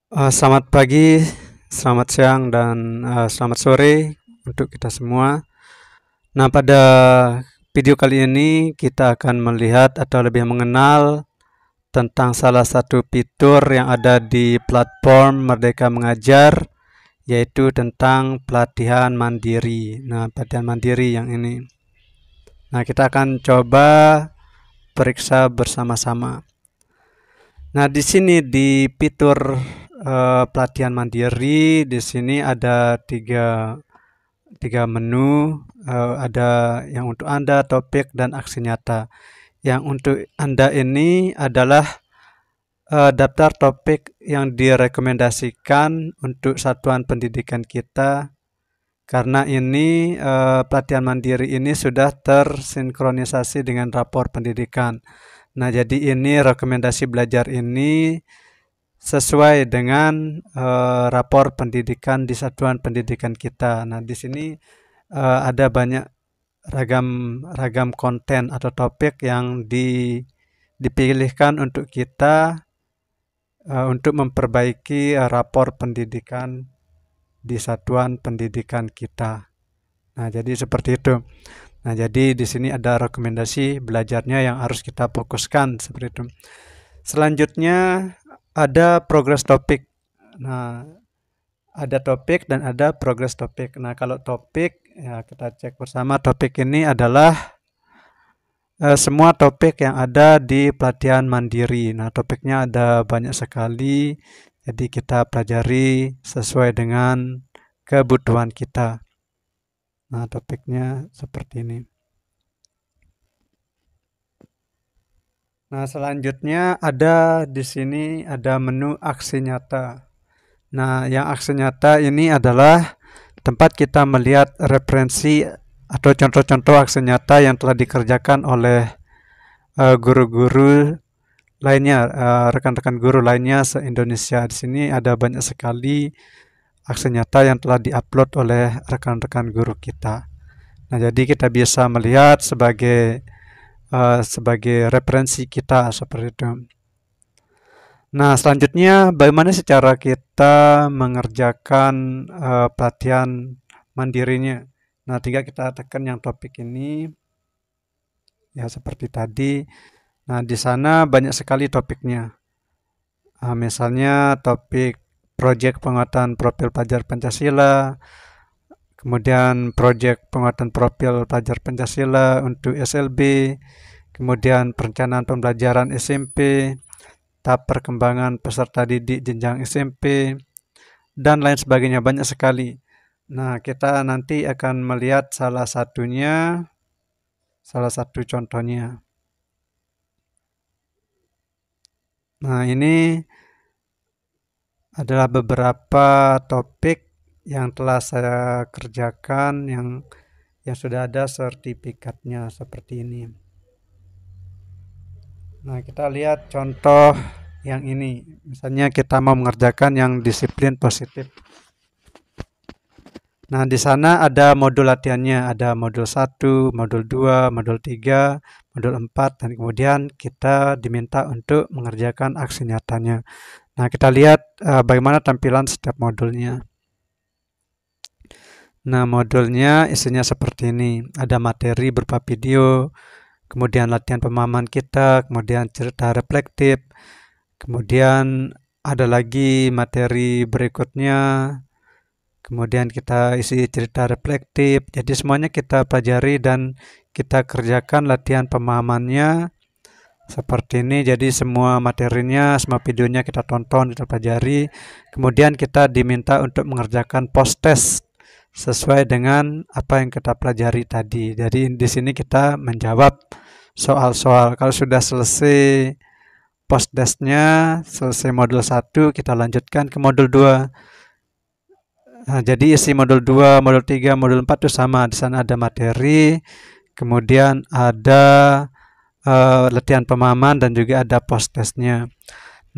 Selamat pagi, selamat siang, dan selamat sore untuk kita semua. Nah, pada video kali ini kita akan melihat atau lebih mengenal tentang salah satu fitur yang ada di platform Merdeka Mengajar, yaitu tentang pelatihan mandiri. Nah, pelatihan mandiri yang ini. Nah, kita akan coba periksa bersama-sama. Nah, di sini di fitur pelatihan mandiri, di sini ada tiga menu, ada yang untuk Anda, topik, dan aksi nyata. Yang untuk Anda ini adalah daftar topik yang direkomendasikan untuk satuan pendidikan kita, karena ini pelatihan mandiri ini sudah tersinkronisasi dengan rapor pendidikan. Nah, jadi ini rekomendasi belajar ini sesuai dengan rapor pendidikan di satuan pendidikan kita. Nah, di sini ada banyak ragam konten atau topik yang dipilihkan untuk kita untuk memperbaiki rapor pendidikan di satuan pendidikan kita. Nah, jadi seperti itu. Nah, jadi di sini ada rekomendasi belajarnya yang harus kita fokuskan seperti itu. Selanjutnya ada progress topik. Nah, ada topik dan ada progress topik. Nah, kalau topik, ya kita cek bersama. Topik ini adalah semua topik yang ada di pelatihan mandiri. Nah, topiknya ada banyak sekali. Jadi kita pelajari sesuai dengan kebutuhan kita. Nah, topiknya seperti ini. Nah, selanjutnya ada di sini ada menu aksi nyata. Nah, yang aksi nyata ini adalah tempat kita melihat referensi atau contoh-contoh aksi nyata yang telah dikerjakan oleh guru-guru lainnya, rekan-rekan guru lainnya se-Indonesia. Di sini ada banyak sekali aksi nyata yang telah diupload oleh rekan-rekan guru kita. Nah, jadi kita bisa melihat sebagai referensi kita seperti itu. Nah, selanjutnya bagaimana sih cara kita mengerjakan pelatihan mandirinya? Nah, tinggal kita tekan yang topik ini, ya seperti tadi. Nah, di sana banyak sekali topiknya. Misalnya topik proyek penguatan profil pelajar Pancasila, kemudian proyek penguatan profil pelajar Pancasila untuk SLB, kemudian perencanaan pembelajaran SMP, tahap perkembangan peserta didik jenjang SMP, dan lain sebagainya, banyak sekali. Nah, kita nanti akan melihat salah satu contohnya. Nah, ini adalah beberapa topik yang telah saya kerjakan yang sudah ada sertifikatnya seperti ini. Nah, kita lihat contoh yang ini. Misalnya kita mau mengerjakan yang disiplin positif. Nah, di sana ada modul latihannya, ada modul 1, modul 2, modul 3, modul 4, dan kemudian kita diminta untuk mengerjakan aksi nyatanya. Nah, kita lihat bagaimana tampilan setiap modulnya. Nah, modulnya isinya seperti ini. Ada materi berupa video, kemudian latihan pemahaman kita, kemudian cerita reflektif, kemudian ada lagi materi berikutnya, kemudian kita isi cerita reflektif. Jadi semuanya kita pelajari dan kita kerjakan latihan pemahamannya seperti ini. Jadi semua materinya, semua videonya kita tonton, kita pelajari. Kemudian kita diminta untuk mengerjakan post test sesuai dengan apa yang kita pelajari tadi. Jadi di sini kita menjawab soal-soal. Kalau sudah selesai post testnya, selesai modul 1, kita lanjutkan ke modul 2. Nah, jadi isi modul 2, modul 3, modul 4 itu sama. Di sana ada materi, kemudian ada latihan pemahaman, dan juga ada post testnya.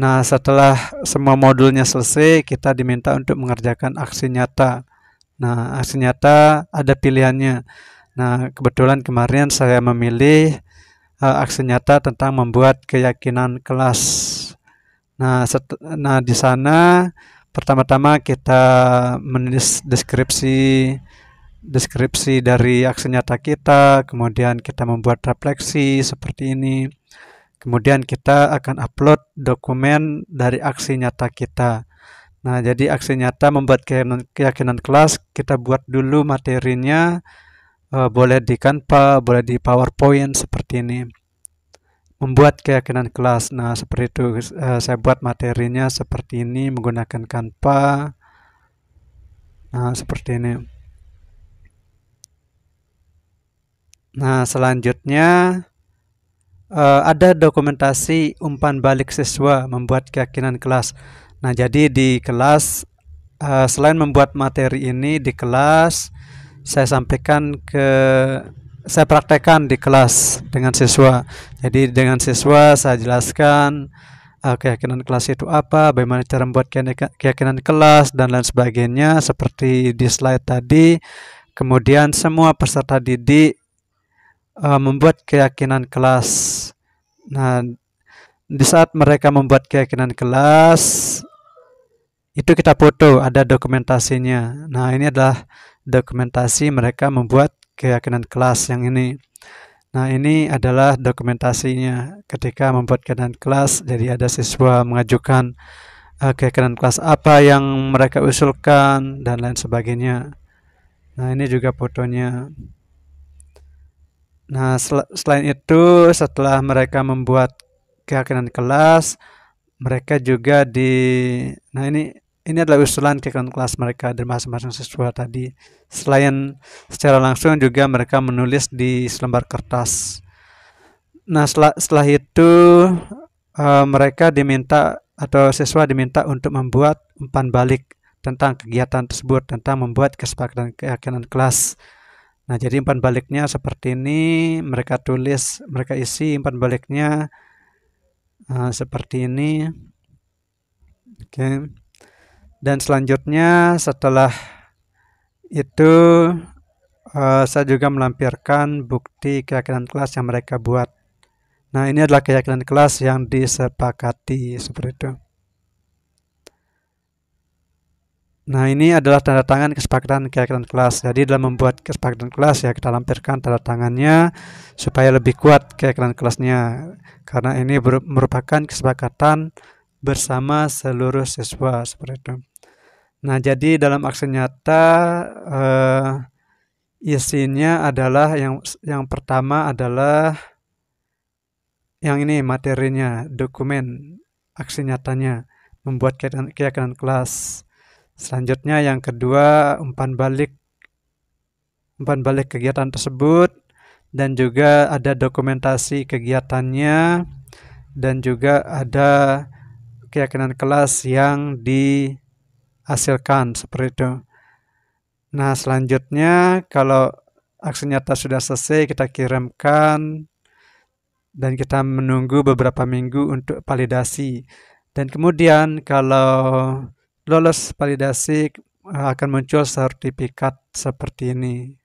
Nah, setelah semua modulnya selesai, kita diminta untuk mengerjakan aksi nyata. Nah, aksi nyata ada pilihannya. Nah, kebetulan kemarin saya memilih aksi nyata tentang membuat keyakinan kelas. Nah, di sana pertama-tama kita menulis deskripsi dari aksi nyata kita, kemudian kita membuat refleksi seperti ini. Kemudian kita akan upload dokumen dari aksi nyata kita. Nah, jadi aksi nyata membuat keyakinan kelas, kita buat dulu materinya, boleh di Canva, boleh di PowerPoint seperti ini. Membuat keyakinan kelas. Nah, seperti itu saya buat materinya seperti ini menggunakan Canva. Nah, seperti ini. Nah, selanjutnya ada dokumentasi umpan balik siswa membuat keyakinan kelas. Nah, jadi di kelas selain membuat materi ini di kelas, saya praktekkan di kelas dengan siswa. Jadi dengan siswa saya jelaskan keyakinan kelas itu apa, bagaimana cara membuat keyakinan kelas dan lain sebagainya seperti di slide tadi. Kemudian semua peserta didik membuat keyakinan kelas. Nah, di saat mereka membuat keyakinan kelas, itu kita foto, ada dokumentasinya. Nah, ini adalah dokumentasi mereka membuat keyakinan kelas yang ini. Nah, ini adalah dokumentasinya ketika membuat keyakinan kelas. Jadi ada siswa mengajukan keyakinan kelas apa yang mereka usulkan dan lain sebagainya. Nah, ini juga fotonya. Nah, selain itu, setelah mereka membuat keyakinan kelas, mereka juga nah ini adalah usulan keyakinan kelas mereka dari masing-masing siswa tadi. Selain secara langsung juga mereka menulis di selembar kertas. Nah, setelah itu mereka diminta atau siswa diminta untuk membuat umpan balik tentang kegiatan tersebut, tentang membuat kesepakatan keyakinan kelas. Nah, jadi umpan baliknya seperti ini, mereka isi umpan baliknya seperti ini. Oke. Dan selanjutnya setelah itu saya juga melampirkan bukti keyakinan kelas yang mereka buat. Nah, ini adalah keyakinan kelas yang disepakati seperti itu. Nah, ini adalah tanda tangan kesepakatan keyakinan kelas. Jadi dalam membuat kesepakatan kelas ya kita lampirkan tanda tangannya supaya lebih kuat keyakinan kelasnya. Karena ini merupakan kesepakatan bersama seluruh siswa seperti itu. Nah, jadi dalam aksi nyata isinya adalah yang pertama adalah yang ini materinya, dokumen aksi nyatanya, membuat keyakinan kelas. Selanjutnya yang kedua umpan balik kegiatan tersebut dan juga ada dokumentasi kegiatannya dan juga ada keyakinan kelas yang dihasilkan seperti itu. Nah, selanjutnya kalau aksi nyata sudah selesai kita kirimkan dan kita menunggu beberapa minggu untuk validasi. Dan kemudian kalau lolos validasi akan muncul sertifikat seperti ini.